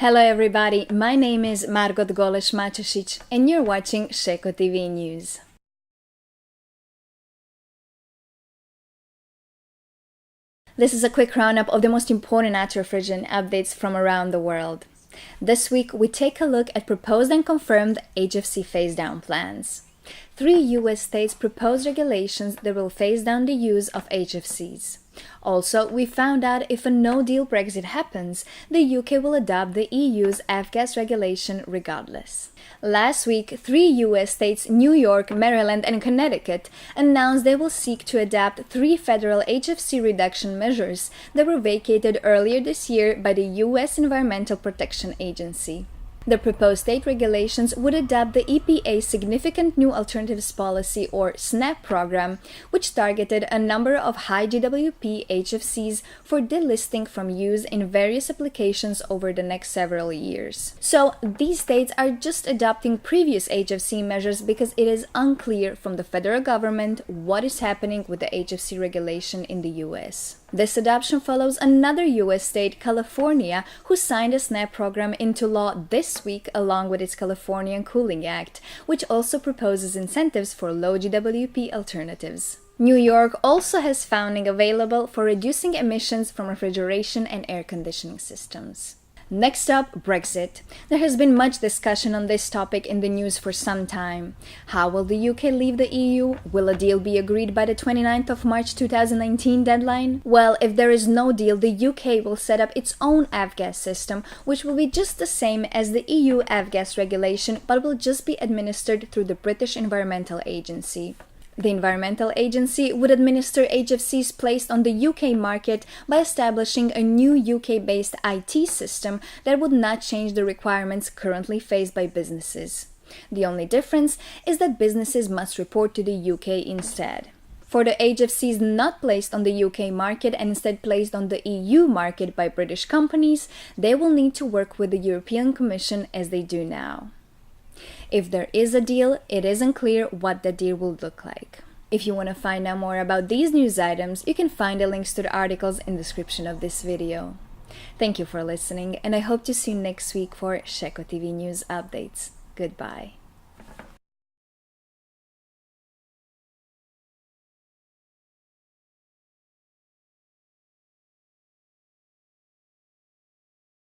Hello everybody, my name is Margot Goleš-Matosic and you're watching sheccoTV News. This is a quick roundup of the most important anti-refrigerant updates from around the world. This week we take a look at proposed and confirmed HFC phase-down plans. 3 US states proposed regulations that will phase down the use of HFCs. Also, we found out if a no-deal Brexit happens, the UK will adopt the EU's F-gas regulation regardless. Last week, 3 US states, New York, Maryland and Connecticut, announced they will seek to adapt 3 federal HFC reduction measures that were vacated earlier this year by the US Environmental Protection Agency. The proposed state regulations would adopt the EPA's Significant New Alternatives Policy, or SNAP program, which targeted a number of high GWP HFCs for delisting from use in various applications over the next several years. So these states are just adopting previous HFC measures because it is unclear from the federal government what is happening with the HFC regulation in the US. This adoption follows another US state, California, who signed a SNAP program into law this week along with its California Cooling Act, which also proposes incentives for low GWP alternatives. New York also has funding available for reducing emissions from refrigeration and air conditioning systems. Next up, Brexit. There has been much discussion on this topic in the news for some time. How will the UK leave the EU? Will a deal be agreed by the 29th of March 2019 deadline? Well, if there is no deal, the UK will set up its own F-gas system, which will be just the same as the EU F-gas regulation, but will just be administered through the British Environmental Agency. The Environmental Agency would administer HFCs placed on the UK market by establishing a new UK-based IT system that would not change the requirements currently faced by businesses. The only difference is that businesses must report to the UK instead. For the HFCs not placed on the UK market and instead placed on the EU market by British companies, they will need to work with the European Commission as they do now. If there is a deal, it isn't clear what the deal will look like. If you want to find out more about these news items, you can find the links to the articles in the description of this video. Thank you for listening, and I hope to see you next week for sheccoTV News updates. Goodbye.